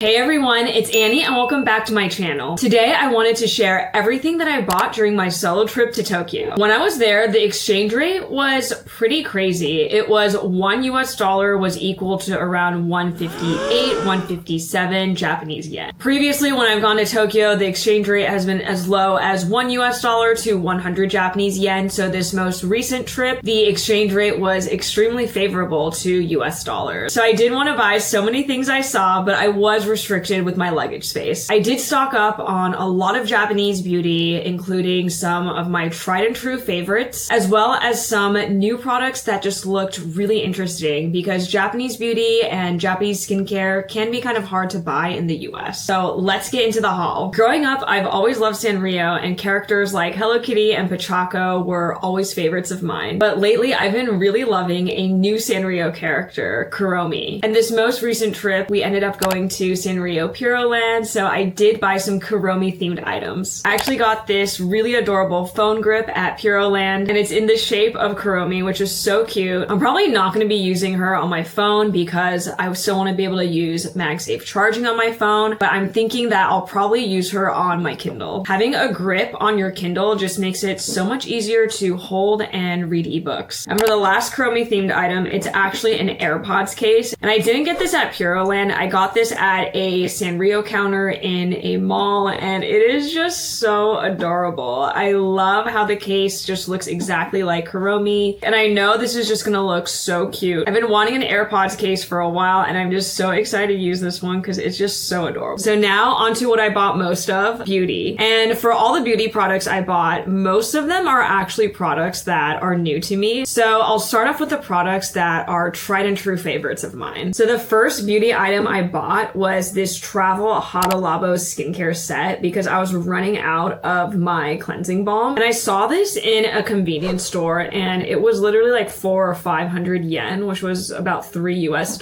Hey everyone, it's Annie and welcome back to my channel. Today I wanted to share everything that I bought during my solo trip to Tokyo. When I was there, the exchange rate was pretty crazy. It was $1 was equal to around 158, 157 Japanese yen. Previously, when I've gone to Tokyo, the exchange rate has been as low as $1 to 100 Japanese yen. So this most recent trip, the exchange rate was extremely favorable to US dollars. So I did want to buy so many things I saw, but I was restricted with my luggage space. I did stock up on a lot of Japanese beauty, including some of my tried and true favorites, as well as some new products that just looked really interesting because Japanese beauty and Japanese skincare can be kind of hard to buy in the US. So let's get into the haul. Growing up, I've always loved Sanrio, and characters like Hello Kitty and Pochako were always favorites of mine. But lately, I've been really loving a new Sanrio character, Kuromi. And this most recent trip, we ended up going to Sanrio Puroland, so I did buy some Kuromi themed items. I actually got this really adorable phone grip at Puroland, and it's in the shape of Kuromi, which is so cute. I'm probably not going to be using her on my phone because I still want to be able to use MagSafe charging on my phone, but I'm thinking that I'll probably use her on my Kindle. Having a grip on your Kindle just makes it so much easier to hold and read ebooks. And for the last Kuromi themed item, it's actually an AirPods case, and I didn't get this at Puroland. I got this at a Sanrio counter in a mall, and it is just so adorable. I love how the case just looks exactly like Kuromi, and I know this is just gonna look so cute. I've been wanting an AirPods case for a while, and I'm just so excited to use this one because it's just so adorable. So now onto what I bought most of, beauty. And for all the beauty products I bought, most of them are actually products that are new to me. So I'll start off with the products that are tried and true favorites of mine. So the first beauty item I bought was this travel Hada Labo skincare set because I was running out of my cleansing balm, and I saw this in a convenience store, and it was literally like 400 or 500 yen, which was about $3 US.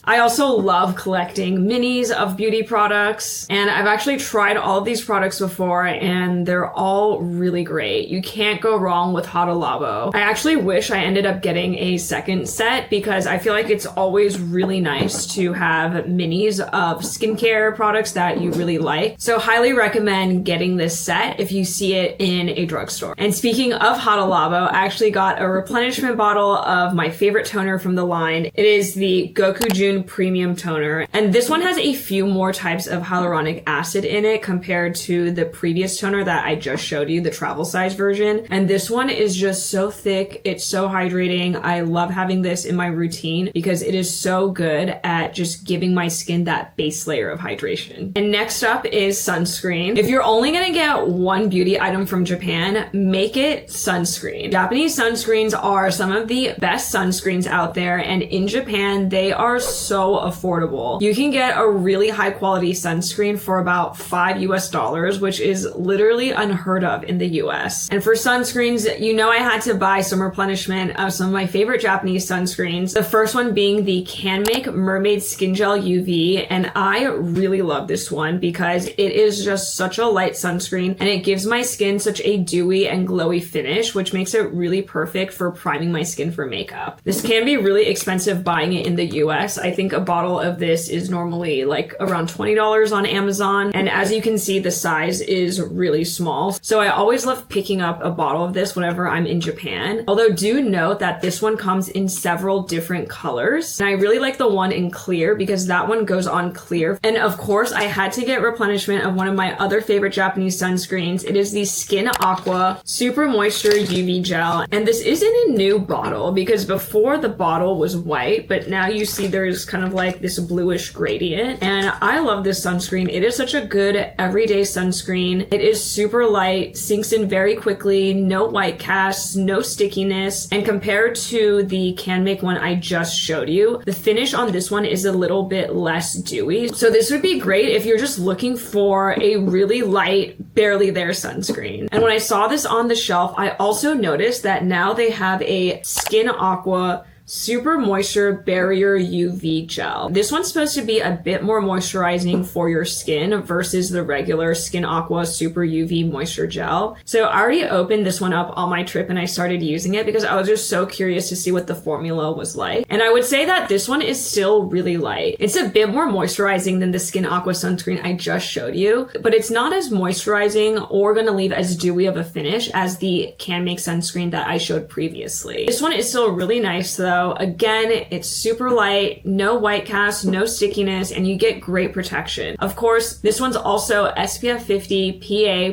I also love collecting minis of beauty products, and I've actually tried all of these products before, and they're all really great. You can't go wrong with Hada Labo. I actually wish I ended up getting a second set because I feel like it's always really nice to have minis of skincare products that you really like. So highly recommend getting this set if you see it in a drugstore. And speaking of Hada Labo, I actually got a replenishment bottle of my favorite toner from the line. It is the Gokujyun Premium Toner. And this one has a few more types of hyaluronic acid in it compared to the previous toner that I just showed you, the travel size version. And this one is just so thick. It's so hydrating. I love having this in my routine because it is so good at just giving my skin that base layer of hydration. And next up is sunscreen. If you're only gonna get one beauty item from Japan, make it sunscreen. Japanese sunscreens are some of the best sunscreens out there, and in Japan, they are so affordable. You can get a really high quality sunscreen for about $5 US, which is literally unheard of in the US. And for sunscreens, you know I had to buy some replenishment of some of my favorite Japanese sunscreens. The first one being the Canmake Mermaid Skin Gel UV, and I really love this one because it is just such a light sunscreen, and it gives my skin such a dewy and glowy finish, which makes it really perfect for priming my skin for makeup. This can be really expensive buying it in the US. I think a bottle of this is normally like around $20 on Amazon, and as you can see, the size is really small. So I always love picking up a bottle of this whenever I'm in Japan. Although do note that this one comes in several different colors, and I really like the one in clear because that one goes on clear. And of course, I had to get replenishment of one of my other favorite Japanese sunscreens. It is the Skin Aqua Super Moisture UV Gel, and this is in a new bottle because before the bottle was white, but now you see there's kind of like this bluish gradient, and I love this sunscreen. It is such a good everyday sunscreen. It is super light, sinks in very quickly, no white casts, no stickiness, and compared to the Canmake one I just showed you, the finish on this one is a little bit less dewy. So this would be great if you're just looking for a really light, barely there sunscreen. And when I saw this on the shelf, I also noticed that now they have a Skin Aqua Super Moisture Barrier UV Gel. This one's supposed to be a bit more moisturizing for your skin versus the regular Skin Aqua Super UV Moisture Gel. So I already opened this one up on my trip and I started using it because I was just so curious to see what the formula was like. And I would say that this one is still really light. It's a bit more moisturizing than the Skin Aqua sunscreen I just showed you, but it's not as moisturizing or gonna leave as dewy of a finish as the Canmake sunscreen that I showed previously. This one is still really nice though. Again, it's super light, no white cast, no stickiness, and you get great protection. Of course, this one's also SPF 50,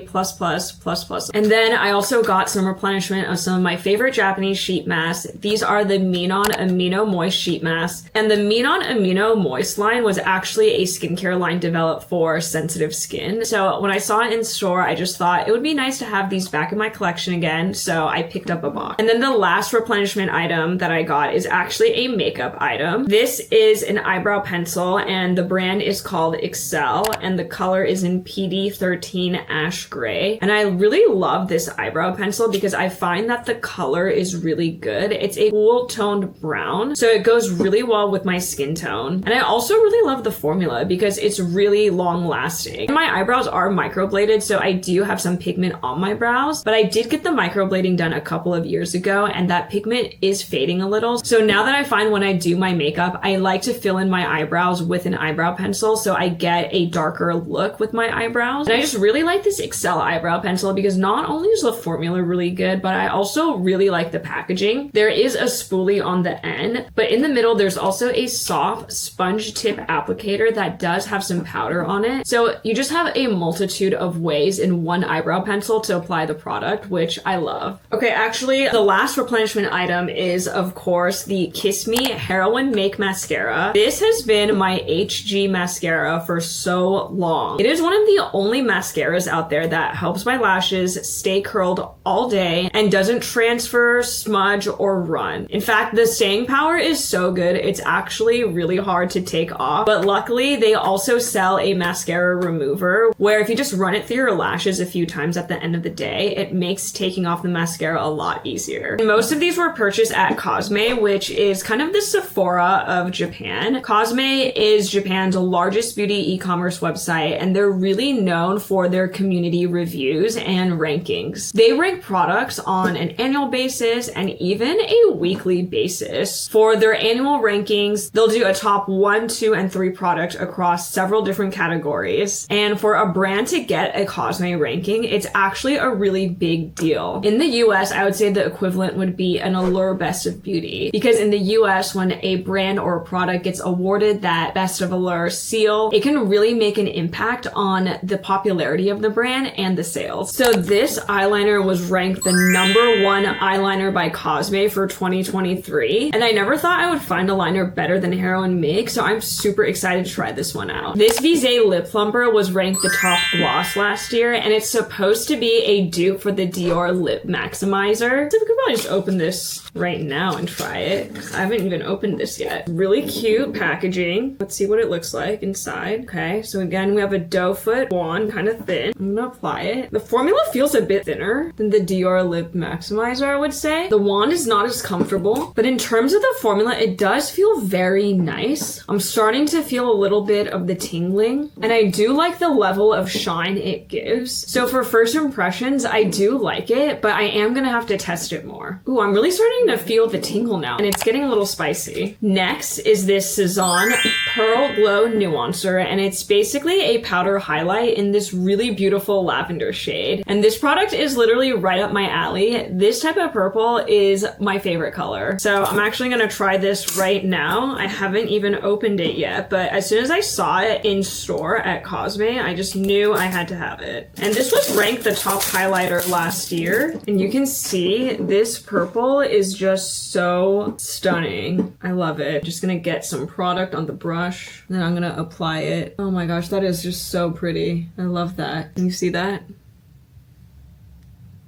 PA+++++. And then I also got some replenishment of some of my favorite Japanese sheet masks. These are the Minon Amino Moist Sheet Masks. And the Minon Amino Moist line was actually a skincare line developed for sensitive skin. So when I saw it in store, I just thought it would be nice to have these back in my collection again. So I picked up a box. And then the last replenishment item that I got is actually a makeup item. This is an eyebrow pencil and the brand is called Excel and the color is in PD13 Ash Gray. And I really love this eyebrow pencil because I find that the color is really good. It's a cool toned brown, so it goes really well with my skin tone. And I also really love the formula because it's really long lasting. My eyebrows are microbladed, so I do have some pigment on my brows, but I did get the microblading done a couple of years ago and that pigment is fading a little. So now that I find when I do my makeup, I like to fill in my eyebrows with an eyebrow pencil so I get a darker look with my eyebrows. And I just really like this Excel eyebrow pencil because not only is the formula really good, but I also really like the packaging. There is a spoolie on the end, but in the middle there's also a soft sponge tip applicator that does have some powder on it. So you just have a multitude of ways in one eyebrow pencil to apply the product, which I love. Okay, actually the last replenishment item is of course the Kiss Me Heroine Make Mascara. This has been my HG mascara for so long. It is one of the only mascaras out there that helps my lashes stay curled all day and doesn't transfer, smudge, or run. In fact, the staying power is so good, it's actually really hard to take off. But luckily, they also sell a mascara remover where if you just run it through your lashes a few times at the end of the day, it makes taking off the mascara a lot easier. And most of these were purchased at Canmake, which is kind of the Sephora of Japan. Canmake is Japan's largest beauty e-commerce website, and they're really known for their community reviews and rankings. They rank products on an annual basis and even a weekly basis. For their annual rankings, they'll do a top 1, 2, and 3 product across several different categories. And for a brand to get a Canmake ranking, it's actually a really big deal. In the US, I would say the equivalent would be an Allure Best of Beauty, because in the US, when a brand or a product gets awarded that Best of Allure seal, it can really make an impact on the popularity of the brand and the sales. So this eyeliner was ranked the #1 eyeliner by Canmake for 2023, and I never thought I would find a liner better than Heroine Make, so I'm super excited to try this one out. This Visée Lip Plumper was ranked the top gloss last year, and it's supposed to be a dupe for the Dior Lip Maximizer. So we could probably just open this right now and try it. I haven't even opened this yet. Really cute packaging. Let's see what it looks like inside. Okay, so again, we have a doe foot wand, kind of thin. I'm gonna apply it. The formula feels a bit thinner than the Dior Lip Maximizer, I would say. The wand is not as comfortable, but in terms of the formula, it does feel very nice. I'm starting to feel a little bit of the tingling, and I do like the level of shine it gives. So for first impressions, I do like it, but I am gonna have to test it more. Ooh, I'm really starting to feel the tingle now, and it's getting a little spicy. Next is this CEZANNE Pearl Glow Nuancer, and it's basically a powder highlight in this really beautiful lavender shade. And this product is literally right up my alley. This type of purple is my favorite color. So I'm actually gonna try this right now. I haven't even opened it yet, but as soon as I saw it in store at Canmake, I just knew I had to have it. And this was ranked the top highlighter last year, and you can see this purple is just so stunning. I love it. Just gonna get some product on the brush, then I'm gonna apply it. Oh my gosh, that is just so pretty. I love that. Can you see that?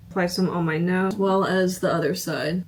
Apply some on my nose as well as the other side.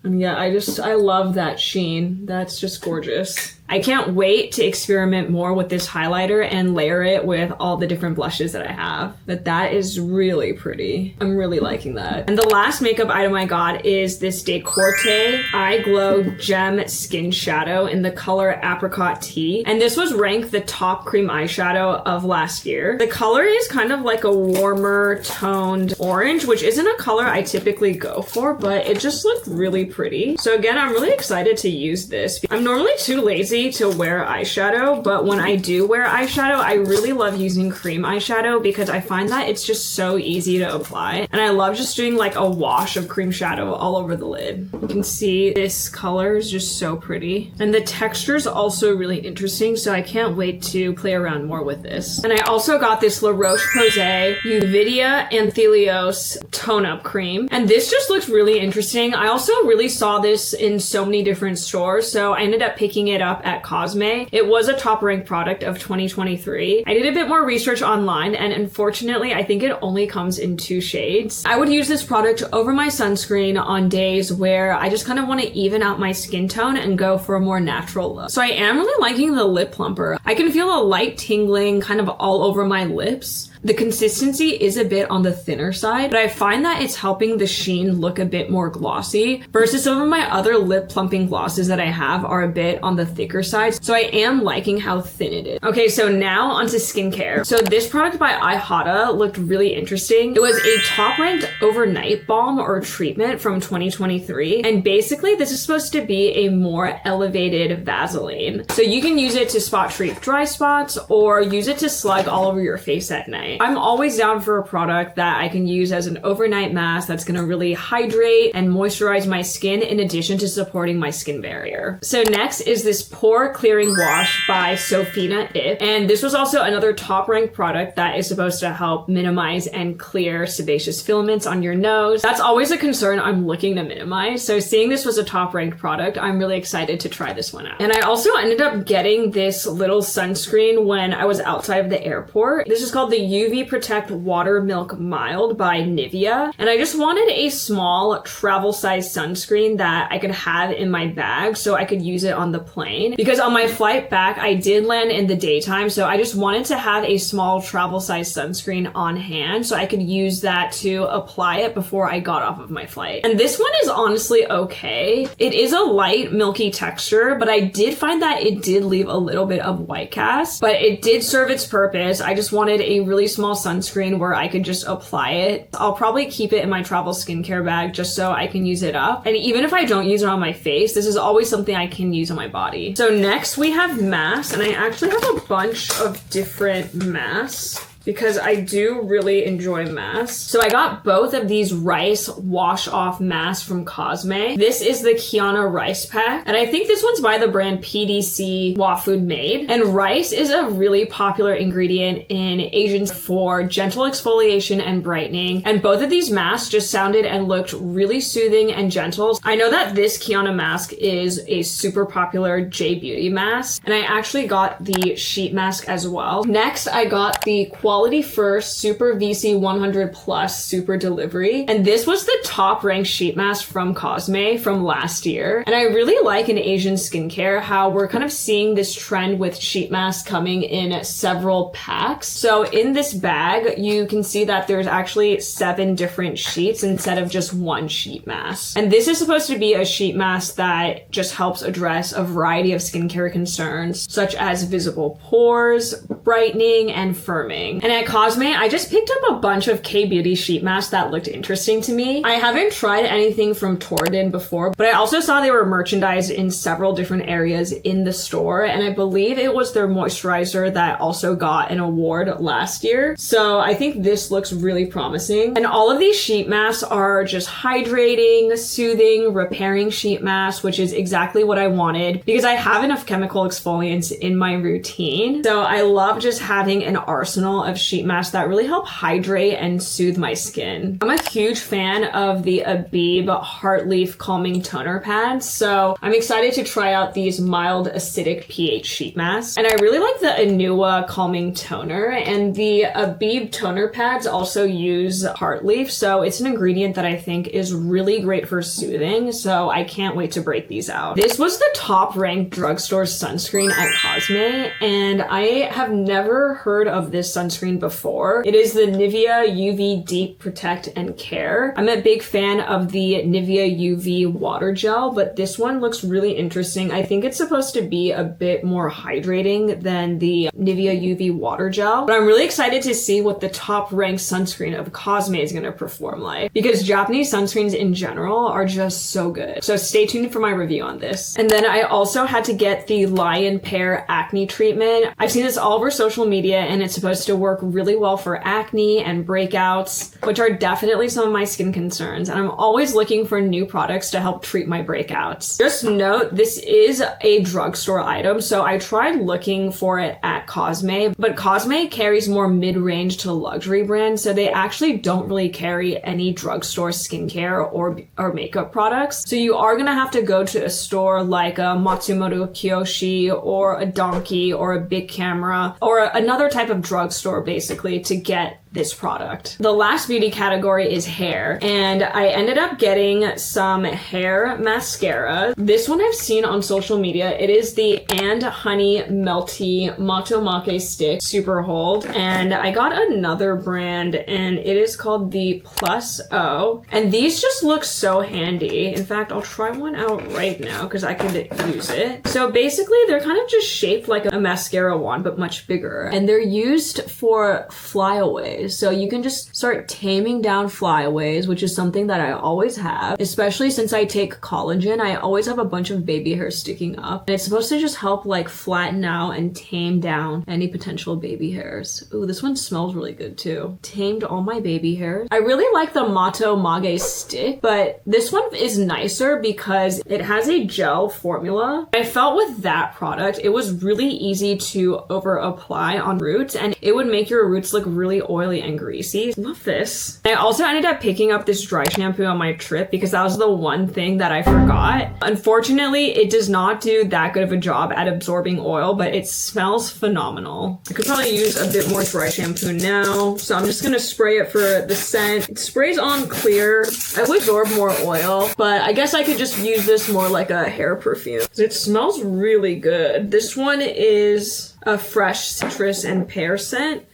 And yeah, I love that sheen. That's just gorgeous. I can't wait to experiment more with this highlighter and layer it with all the different blushes that I have. But that is really pretty. I'm really liking that. And the last makeup item I got is this Decorté Eye Glow Gem Skin Shadow in the color Apricot Tea. And this was ranked the top cream eyeshadow of last year. The color is kind of like a warmer toned orange, which isn't a color I typically go for, but it just looked really pretty. So again, I'm really excited to use this. I'm normally too lazy to wear eyeshadow, but when I do wear eyeshadow, I really love using cream eyeshadow because I find that it's just so easy to apply. And I love just doing like a wash of cream shadow all over the lid. You can see this color is just so pretty. And the texture is also really interesting, so I can't wait to play around more with this. And I also got this La Roche-Posay Uvidea Anthelios tone-up cream. And this just looks really interesting. I also really saw this in so many different stores, so I ended up picking it up at Canmake. It was a top-ranked product of 2023. I did a bit more research online, and unfortunately, I think it only comes in 2 shades. I would use this product over my sunscreen on days where I just kind of want to even out my skin tone and go for a more natural look. So I am really liking the lip plumper. I can feel a light tingling kind of all over my lips. The consistency is a bit on the thinner side, but I find that it's helping the sheen look a bit more glossy versus some of my other lip plumping glosses that I have are a bit on the thicker side. So I am liking how thin it is. Okay, so now onto skincare. So this product by IHADA looked really interesting. It was a top ranked overnight balm or treatment from 2023. And basically this is supposed to be a more elevated Vaseline. So you can use it to spot treat dry spots or use it to slug all over your face at night. I'm always down for a product that I can use as an overnight mask that's gonna really hydrate and moisturize my skin in addition to supporting my skin barrier. So next is this Pore Clearing Wash by Sofina. And this was also another top ranked product that is supposed to help minimize and clear sebaceous filaments on your nose. That's always a concern I'm looking to minimize. So seeing this was a top ranked product, I'm really excited to try this one out. And I also ended up getting this little sunscreen when I was outside of the airport. This is called the UV Protect Water Milk Mild by Nivea. And I just wanted a small travel size sunscreen that I could have in my bag so I could use it on the plane. Because on my flight back, I did land in the daytime, so I just wanted to have a small travel size sunscreen on hand so I could use that to apply it before I got off of my flight. And this one is honestly okay. It is a light milky texture, but I did find that it did leave a little bit of white cast, but it did serve its purpose. I just wanted a really small sunscreen where I could just apply it. I'll probably keep it in my travel skincare bag just so I can use it up. And even if I don't use it on my face, this is always something I can use on my body. So next we have masks, and I actually have a bunch of different masks because I do really enjoy masks. So I got both of these rice wash off masks from Canmake. This is the Kiana rice pack, and I think this one's by the brand PDC Wafood made. And rice is a really popular ingredient in Asians for gentle exfoliation and brightening. And both of these masks just sounded and looked really soothing and gentle. I know that this Kiana mask is a super popular J Beauty mask, and I actually got the sheet mask as well. Next, I got the Quality First Super VC 100 Plus Super Delivery. And this was the top ranked sheet mask from Canmake from last year. And I really like in Asian skincare how we're kind of seeing this trend with sheet masks coming in several packs. So in this bag, you can see that there's actually 7 different sheets instead of just one sheet mask. And this is supposed to be a sheet mask that just helps address a variety of skincare concerns, such as visible pores, brightening, and firming. And at Canmake, I just picked up a bunch of K-beauty sheet masks that looked interesting to me. I haven't tried anything from Torridon before, but I also saw they were merchandised in several different areas in the store, and I believe it was their moisturizer that also got an award last year. So I think this looks really promising. And all of these sheet masks are just hydrating, soothing, repairing sheet masks, which is exactly what I wanted because I have enough chemical exfoliants in my routine. So I love just having an arsenal of sheet masks that really help hydrate and soothe my skin. I'm a huge fan of the Abib Heartleaf Calming Toner Pads, so I'm excited to try out these mild acidic pH sheet masks. And I really like the Anua Calming Toner, and the Abib toner pads also use Heartleaf, so it's an ingredient that I think is really great for soothing, so I can't wait to break these out. This was the top ranked drugstore sunscreen at Canmake, and I have never heard of this sunscreen before. It is the Nivea UV Deep Protect and Care. I'm a big fan of the Nivea UV water gel, but this one looks really interesting. I think it's supposed to be a bit more hydrating than the Nivea UV water gel, but I'm really excited to see what the top ranked sunscreen of Canmake is going to perform like, because Japanese sunscreens in general are just so good. So stay tuned for my review on this. And then I also had to get the Lion Pair acne treatment. I've seen this all over social media, and it's supposed to work really well for acne and breakouts, which are definitely some of my skin concerns, and I'm always looking for new products to help treat my breakouts. Just note, this is a drugstore item, so I tried looking for it at Canmake, but Canmake carries more mid-range to luxury brands, so they actually don't really carry any drugstore skincare or makeup products. So you are gonna have to go to a store like a Matsumoto Kiyoshi or a Donkey or a Big Camera or another type of drugstore basically to get this product. The last beauty category is hair, and I ended up getting some hair mascara. This one I've seen on social media. It is the And Honey Melty Motomake Stick Super Hold, and I got another brand, and it is called the Plus O, and these just look so handy. In fact, I'll try one out right now because I could use it. So basically, they're kind of just shaped like a mascara wand, but much bigger, and they're used for flyaways. So you can just start taming down flyaways, which is something that I always have, especially since I take collagen. I always have a bunch of baby hair sticking up, and it's supposed to just help like flatten out and tame down any potential baby hairs. Ooh, this one smells really good too. Tamed all my baby hairs. I really like the Mato Mage stick, but this one is nicer because it has a gel formula. I felt with that product, it was really easy to over apply on roots, and it would make your roots look really oily and greasy. Love this. I also ended up picking up this dry shampoo on my trip because that was the one thing that I forgot. Unfortunately, it does not do that good of a job at absorbing oil, but it smells phenomenal. I could probably use a bit more dry shampoo now, so I'm just gonna spray it for the scent. It sprays on clear. I would absorb more oil, but I guess I could just use this more like a hair perfume. It smells really good. This one is a fresh citrus and pear scent.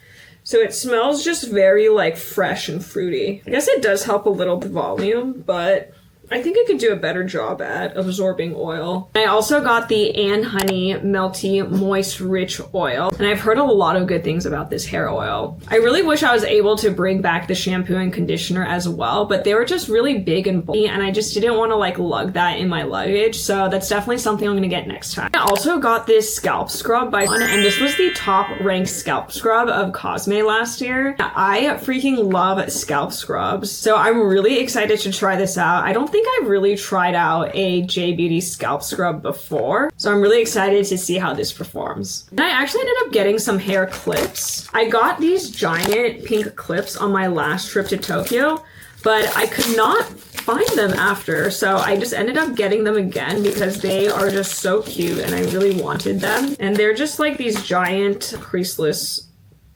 So it smells just very like fresh and fruity. I guess it does help a little with volume, but I think I could do a better job at absorbing oil. I also got the And Honey Melty Moist Rich Oil, and I've heard a lot of good things about this hair oil. I really wish I was able to bring back the shampoo and conditioner as well, but they were just really big and bulky, and I just didn't want to like lug that in my luggage, so that's definitely something I'm gonna get next time. I also got this scalp scrub by Sun, and this was the top ranked scalp scrub of Canmake last year. I freaking love scalp scrubs, so I'm really excited to try this out. I don't think I've really tried out a J-Beauty scalp scrub before, so I'm really excited to see how this performs. And I actually ended up getting some hair clips. I got these giant pink clips on my last trip to Tokyo, but I could not find them after, so I just ended up getting them again because they are just so cute and I really wanted them. And they're just like these giant creaseless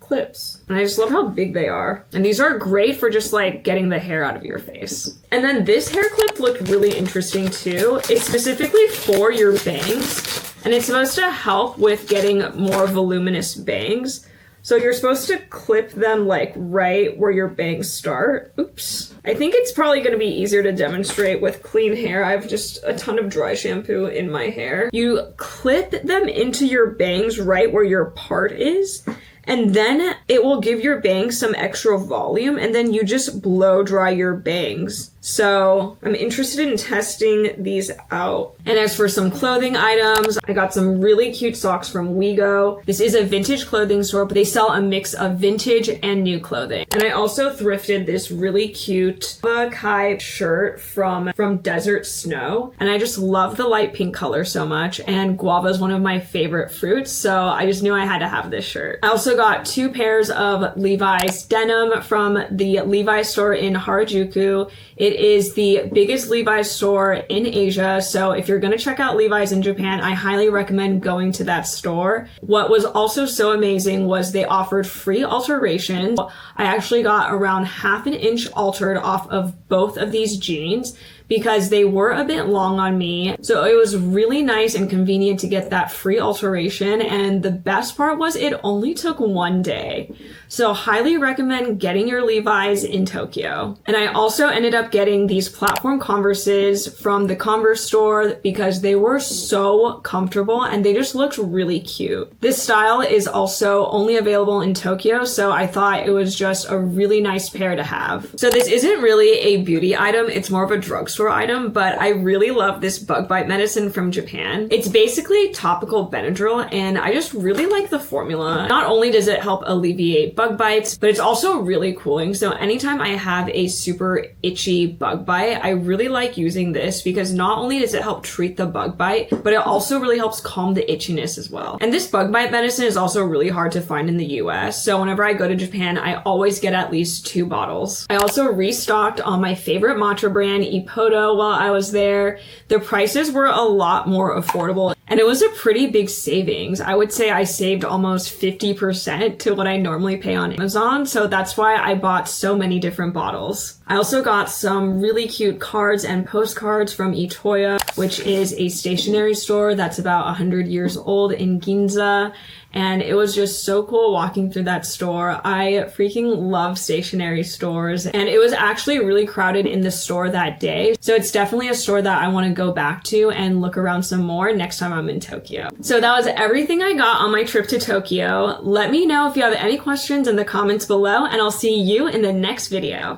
clips, and I just love how big they are. And these are great for just like getting the hair out of your face. And then this hair clip looked really interesting too. It's specifically for your bangs, and it's supposed to help with getting more voluminous bangs. So you're supposed to clip them like right where your bangs start. Oops. I think it's probably going to be easier to demonstrate with clean hair. I have just a ton of dry shampoo in my hair. You clip them into your bangs right where your part is, and then it will give your bangs some extra volume, and then you just blow dry your bangs. So I'm interested in testing these out. And as for some clothing items, I got some really cute socks from WeGo. This is a vintage clothing store, but they sell a mix of vintage and new clothing. And I also thrifted this really cute Kai shirt from Desert Snow. And I just love the light pink color so much. And guava is one of my favorite fruits, so I just knew I had to have this shirt. I also got 2 pairs of Levi's denim from the Levi's store in Harajuku. It is the biggest Levi's store in Asia, so if you're gonna check out Levi's in Japan, I highly recommend going to that store. What was also so amazing was they offered free alterations. I actually got around half an inch altered off of both of these jeans because they were a bit long on me. So it was really nice and convenient to get that free alteration. And the best part was it only took 1 day. So highly recommend getting your Levi's in Tokyo. And I also ended up getting these platform Converses from the Converse store because they were so comfortable and they just looked really cute. This style is also only available in Tokyo, so I thought it was just a really nice pair to have. So this isn't really a beauty item, it's more of a drugstore item, but I really love this bug bite medicine from Japan. It's basically topical Benadryl, and I just really like the formula. Not only does it help alleviate bug bites, but it's also really cooling. So anytime I have a super itchy bug bite, I really like using this because not only does it help treat the bug bite, but it also really helps calm the itchiness as well. And this bug bite medicine is also really hard to find in the US. So whenever I go to Japan, I always get at least 2 bottles. I also restocked on my favorite matcha brand, Ippodo, while I was there. The prices were a lot more affordable and it was a pretty big savings. I would say I saved almost 50% to what I normally pay on Amazon, so that's why I bought so many different bottles. I also got some really cute cards and postcards from Itoya, which is a stationery store that's about 100 years old in Ginza. And it was just so cool walking through that store. I freaking love stationery stores. And it was actually really crowded in the store that day. So it's definitely a store that I want to go back to and look around some more next time I'm in Tokyo. So that was everything I got on my trip to Tokyo. Let me know if you have any questions in the comments below, and I'll see you in the next video.